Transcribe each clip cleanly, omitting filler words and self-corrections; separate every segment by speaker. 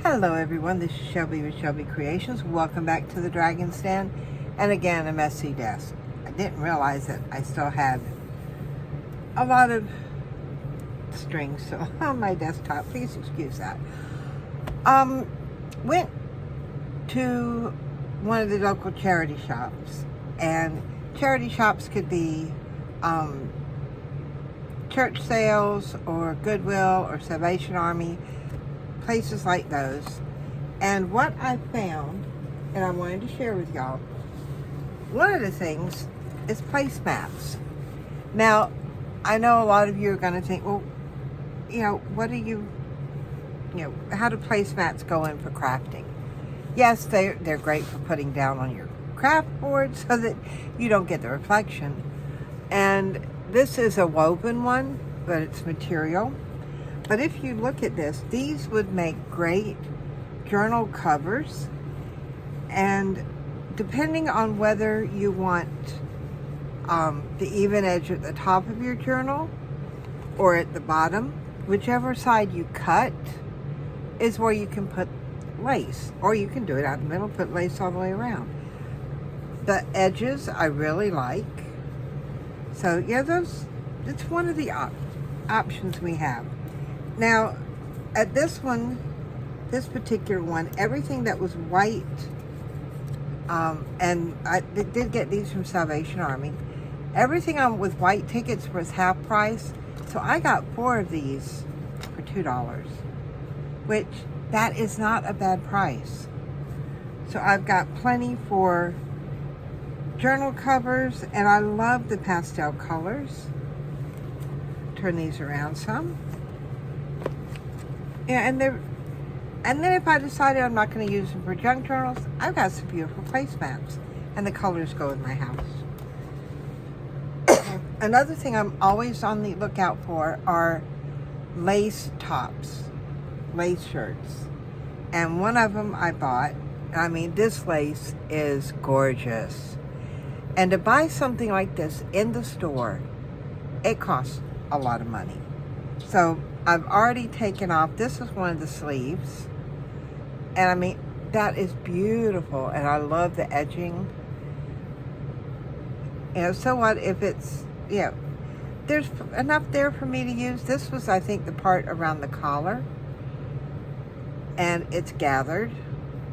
Speaker 1: Hello everyone, this is Shelby with Shelby Creations. Welcome back to the Dragon Stand, and again a messy desk. I didn't realize that I still had a lot of strings still on my desktop. Please excuse that. Went to one of the local charity shops, and charity shops could be church sales or Goodwill or Salvation Army, places like those. And what I found, and I wanted to share with y'all, one of the things is placemats. Now, I know a lot of you are going to think, well, what do how do placemats go in for crafting? Yes, they're great for putting down on your craft board so that you don't get the reflection. And this is a woven one, but it's material. But if you look at this, these would make great journal covers. And depending on whether you want the even edge at the top of your journal or at the bottom, whichever side you cut is where you can put lace. Or you can do it out in the middle, put lace all the way around. The edges I really like. So yeah, it's one of the options we have. Now, at this particular one, everything that was white, and I did get these from Salvation Army, everything with white tickets was half price, so I got 4 of these for $2, which that is not a bad price. So I've got plenty for journal covers, and I love the pastel colors. Turn these around some. Yeah, and then if I decided I'm not going to use them for junk journals, I've got some beautiful placemats, and the colors go with my house. Another thing I'm always on the lookout for are lace tops, lace shirts. And one of them I bought. I mean, this lace is gorgeous. And to buy something like this in the store, it costs a lot of money. So I've already taken off, this is one of the sleeves. And I mean, that is beautiful, and I love the edging. So what if it's, there's enough there for me to use. This was, I think, the part around the collar. And it's gathered.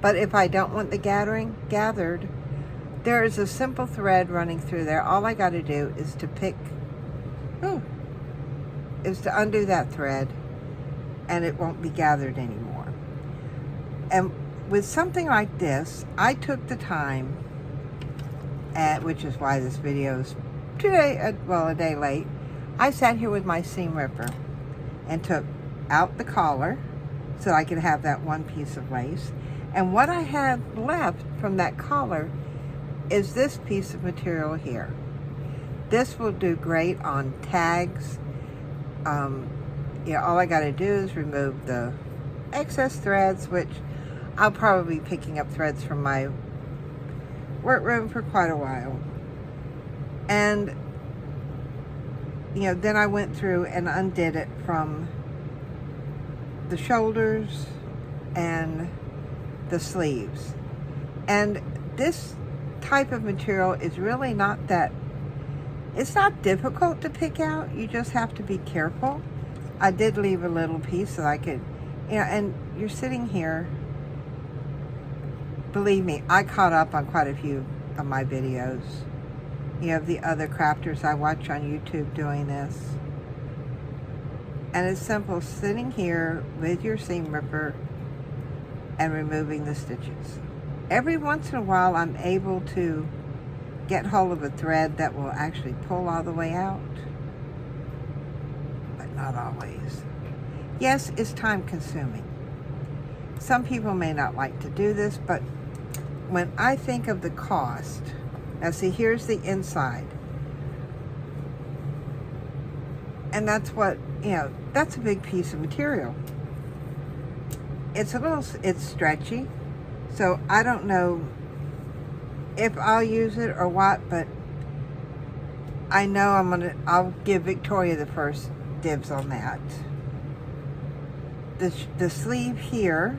Speaker 1: But if I don't want the gathered, there is a simple thread running through there. All I got to do is to undo that thread, and it won't be gathered anymore. And with something like this, I took the time, which is why this video is a day late. I sat here with my seam ripper and took out the collar so I could have that one piece of lace. And what I have left from that collar is this piece of material here. This will do great on tags. All I got to do is remove the excess threads, which I'll probably be picking up threads from my workroom for quite a while. And, then I went through and undid it from the shoulders and the sleeves. And this type of material is really it's not difficult to pick out. You just have to be careful. I did leave a little piece so I could, and you're sitting here. Believe me, I caught up on quite a few of my videos. The other crafters I watch on YouTube doing this. And it's simple, sitting here with your seam ripper and removing the stitches. Every once in a while, I'm able to get hold of a thread that will actually pull all the way out, but not always. Yes, it's time consuming. Some people may not like to do this, but when I think of the cost, now see, here's the inside. And that's what, that's a big piece of material. It's stretchy, so I don't know if I'll use it or what, but I know I'll give Victoria the first dibs on that. The sleeve here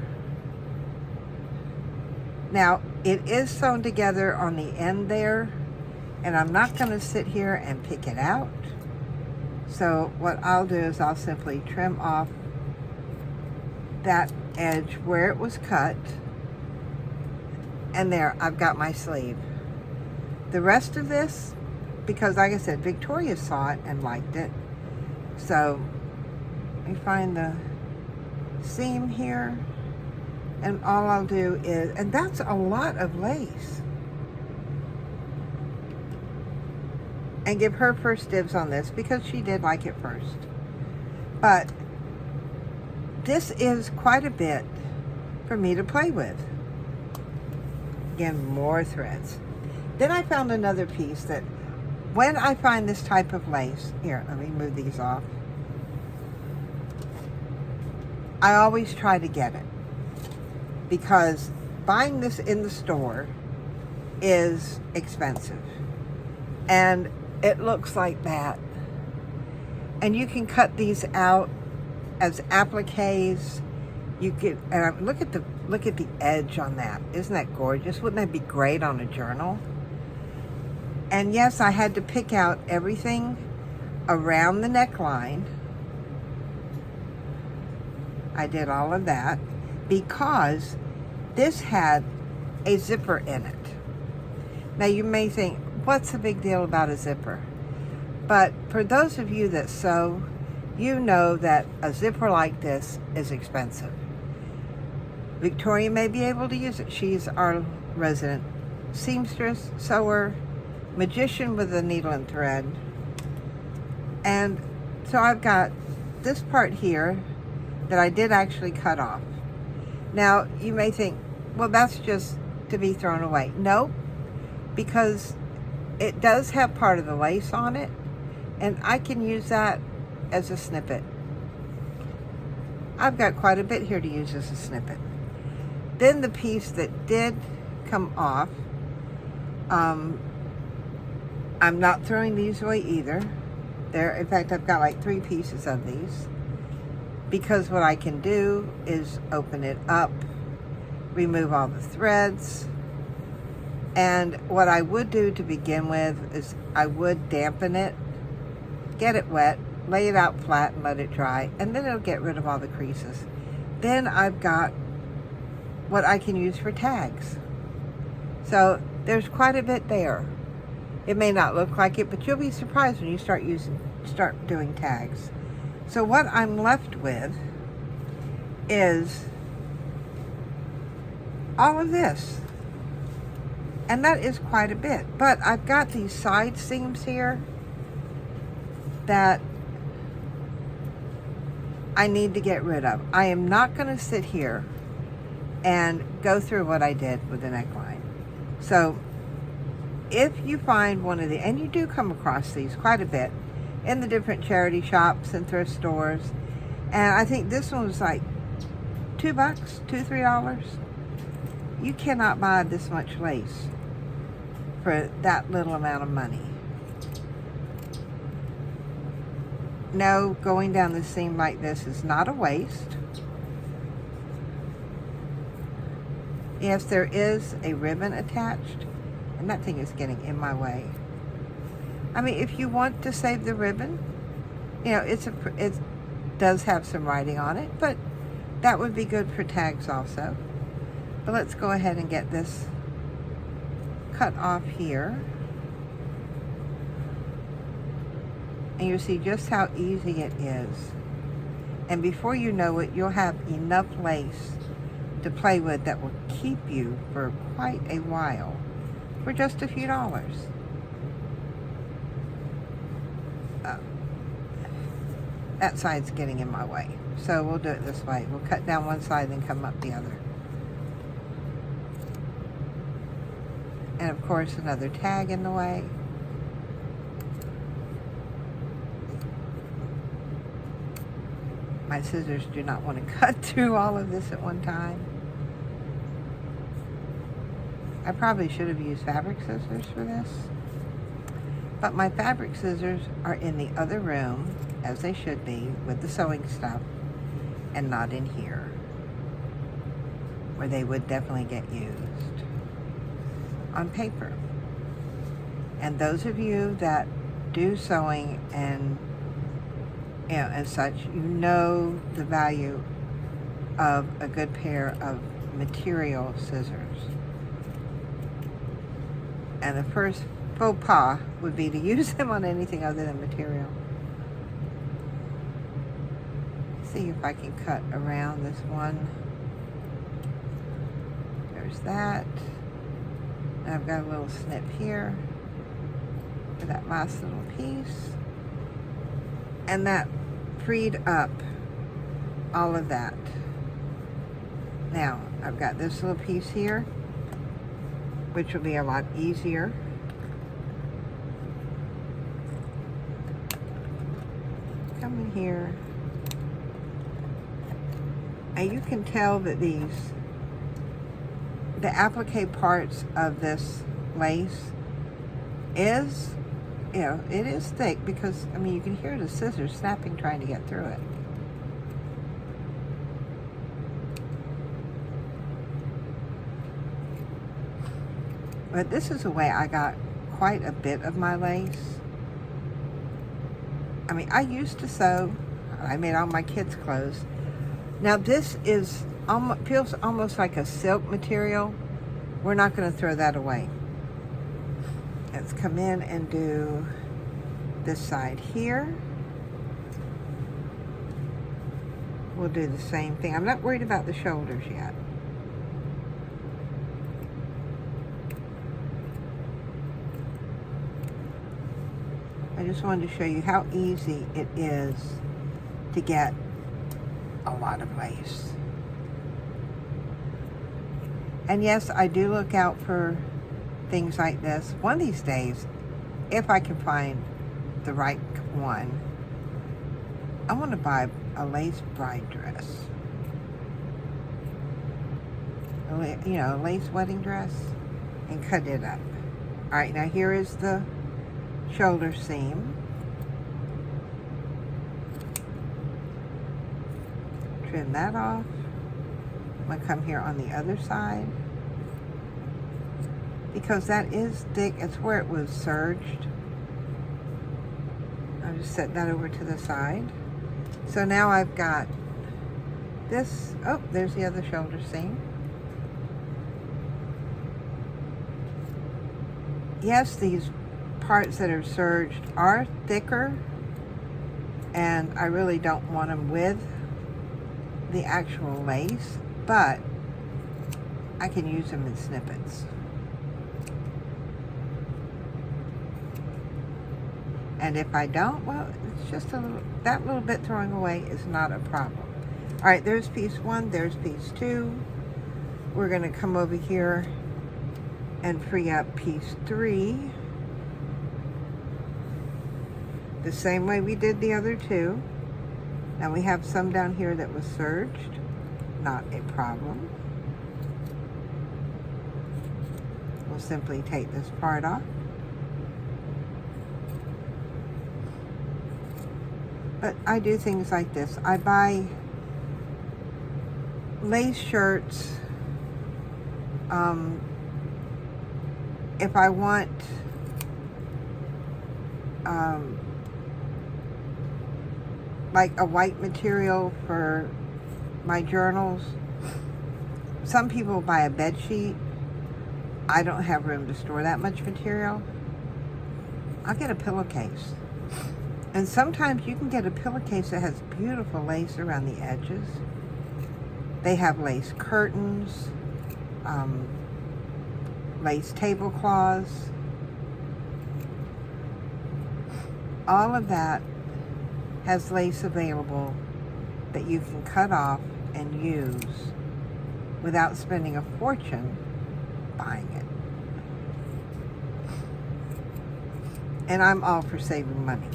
Speaker 1: Now, it is sewn together on the end there, and I'm not going to sit here and pick it out. So what I'll do is I'll simply trim off that edge where it was cut, and there, I've got my sleeve. The rest of this, because like I said, Victoria saw it and liked it, so let me find the seam here, and all I'll do is, and that's a lot of lace, and give her first dibs on this because she did like it first. But this is quite a bit for me to play with. Again, more threads. Then I found another piece that when I find this type of lace, here, let me move these off. I always try to get it because buying this in the store is expensive. And it looks like that. And you can cut these out as appliques. You could, and look at the edge on that. Isn't that gorgeous? Wouldn't that be great on a journal? And yes, I had to pick out everything around the neckline. I did all of that because this had a zipper in it. Now you may think, what's the big deal about a zipper? But for those of you that sew, you know that a zipper like this is expensive. Victoria may be able to use it. She's our resident seamstress, sewer, magician with a needle and thread. And so I've got this part here that I did actually cut off. Now you may think, well, that's just to be thrown away. No, because it does have part of the lace on it, and I can use that as a snippet. I've got quite a bit here to use as a snippet. Then the piece that did come off, I'm not throwing these away either. In fact, I've got like 3 pieces of these, because what I can do is open it up, remove all the threads, and what I would do to begin with is I would dampen it, get it wet, lay it out flat and let it dry, and then it'll get rid of all the creases. Then I've got what I can use for tags. So there's quite a bit there. It may not look like it, but you'll be surprised when you start doing tags. So what I'm left with is all of this. And that is quite a bit. But I've got these side seams here that I need to get rid of. I am not going to sit here and go through what I did with the neckline. So if you find one of the, and you do come across these quite a bit in the different charity shops and thrift stores, and I think this one was like $2, $3. You cannot buy this much lace for that little amount of money. No, going down the seam like this is not a waste. Yes, there is a ribbon attached, and that thing is getting in my way. I mean, if you want to save the ribbon, you know, it does have some writing on it, but that would be good for tags also. But let's go ahead and get this cut off here. And you'll see just how easy it is. And before you know it, you'll have enough lace to play with that will keep you for quite a while for just a few dollars. That side's getting in my way, so we'll do it this way. We'll cut down one side and come up the other. And of course, another tag in the way. My scissors do not want to cut through all of this at one time. I probably should have used fabric scissors for this, but my fabric scissors are in the other room, as they should be, with the sewing stuff, and not in here. where they would definitely get used on paper. And those of you that do sewing and and such, you know the value of a good pair of material scissors. And the first faux pas would be to use them on anything other than material. See if I can cut around this one. There's that. And I've got a little snip here for that last little piece. And that freed up all of that. Now, I've got this little piece here, which will be a lot easier. Come in here. And you can tell that the applique parts of this lace is, it is thick because, I mean, you can hear the scissors snapping trying to get through it. But this is the way I got quite a bit of my lace. I mean, I used to sew. I made all my kids' clothes. Now this is feels almost like a silk material. We're not going to throw that away. Let's come in and do this side here. We'll do the same thing. I'm not worried about the shoulders yet. I just wanted to show you how easy it is to get a lot of lace. And yes, I do look out for things like this. One of these days, if I can find the right one, I want to buy a lace bride dress. A lace wedding dress, and cut it up. All right, now here is the shoulder seam. Trim that off. I'm going to come here on the other side because that is thick. It's where it was serged. I'll just set that over to the side. So now I've got this. Oh, there's the other shoulder seam. Yes, these parts that are serged are thicker, and I really don't want them with the actual lace, but I can use them in snippets. And if I don't, well, it's just that little bit throwing away is not a problem. All right, there's piece one, there's piece two. We're gonna come over here and free up piece three. The same way we did the other two. Now we have some down here that was serged, not a problem. We'll simply take this part off. But I do things like this. I buy lace shirts if I want like a white material for my journals. Some people buy a bed sheet. I don't have room to store that much material. I'll get a pillowcase. And sometimes you can get a pillowcase that has beautiful lace around the edges. They have lace curtains, lace tablecloths. All of that has lace available that you can cut off and use without spending a fortune buying it. And I'm all for saving money.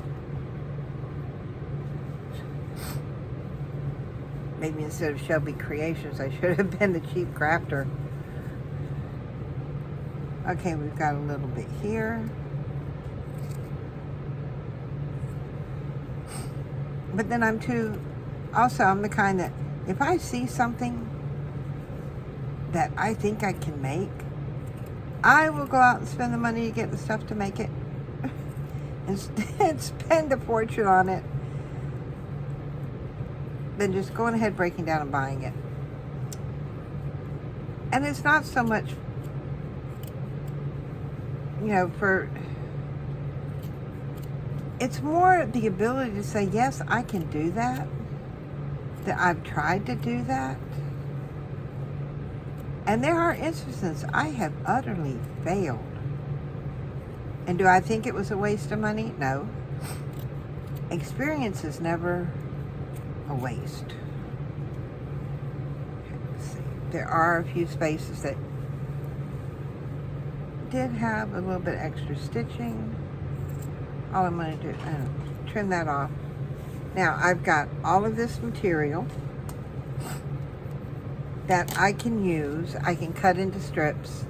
Speaker 1: Maybe instead of Shelby Creations, I should have been the cheap crafter. Okay, we've got a little bit here. But then I'm the kind that if I see something that I think I can make, I will go out and spend the money to get the stuff to make it and spend a fortune on it than just going ahead, breaking down and buying it. And it's not so much, it's more the ability to say, yes, I can do that I've tried to do that. And there are instances I have utterly failed. And do I think it was a waste of money? No. Experience is never a waste. Let's see. There are a few spaces that did have a little bit extra stitching. All I'm going to do is trim that off. Now I've got all of this material that I can use. I can cut into strips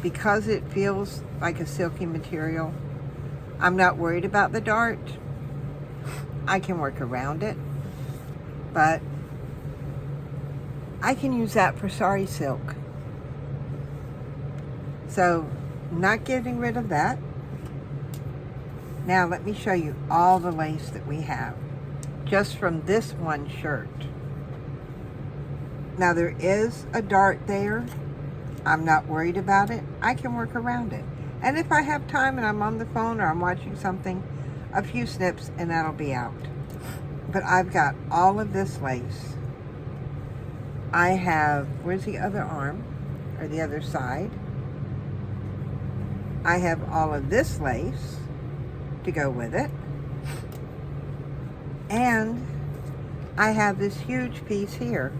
Speaker 1: because it feels like a silky material. I'm not worried about the dart. I can work around it, but I can use that for sari silk. So, not getting rid of that. Now let me show you all the lace that we have just from this one shirt. Now there is a dart there. I'm not worried about it. I can work around it. And if I have time and I'm on the phone or I'm watching something, a few snips and that'll be out. But I've got all of this lace. I have, where's the other arm? Or the other side? I have all of this lace to go with it. And I have this huge piece here.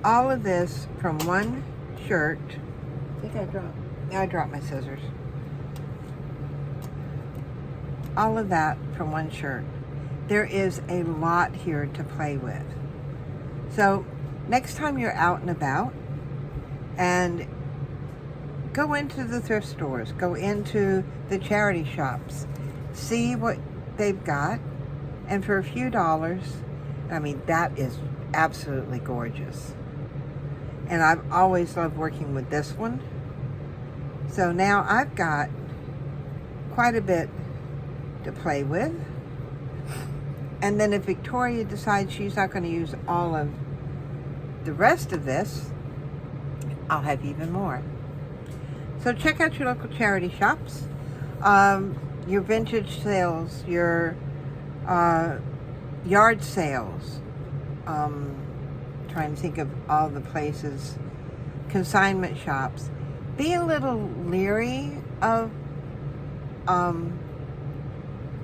Speaker 1: All of this from one shirt. I think I dropped my scissors. All of that from one shirt. There is a lot here to play with. So next time you're out and about, and go into the thrift stores, go into the charity shops, see what they've got, and for a few dollars, I mean, that is absolutely gorgeous. And I've always loved working with this one. So now I've got quite a bit to play with. And then if Victoria decides she's not going to use all of the rest of this, I'll have even more. So check out your local charity shops, your vintage sales, your yard sales. Trying to think of all the places, consignment shops. Be a little leery of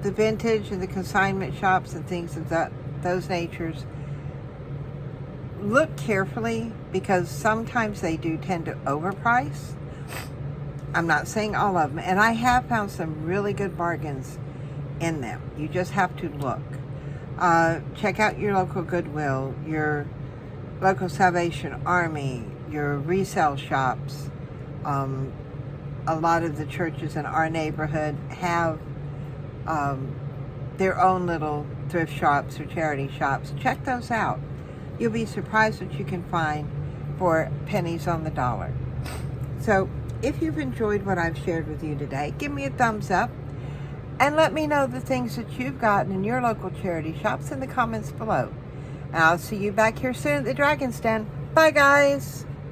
Speaker 1: the vintage and the consignment shops and things of those natures. Look carefully, because sometimes they do tend to overprice. I'm not saying all of them, and I have found some really good bargains in them. You just have to look. Check out your local Goodwill, your local Salvation Army, your resale shops. A lot of the churches in our neighborhood have their own little thrift shops or charity shops. Check those out. You'll be surprised what you can find for pennies on the dollar. So if you've enjoyed what I've shared with you today, give me a thumbs up and let me know the things that you've gotten in your local charity shops in the comments below. And I'll see you back here soon at the Dragon's Den. Bye, guys.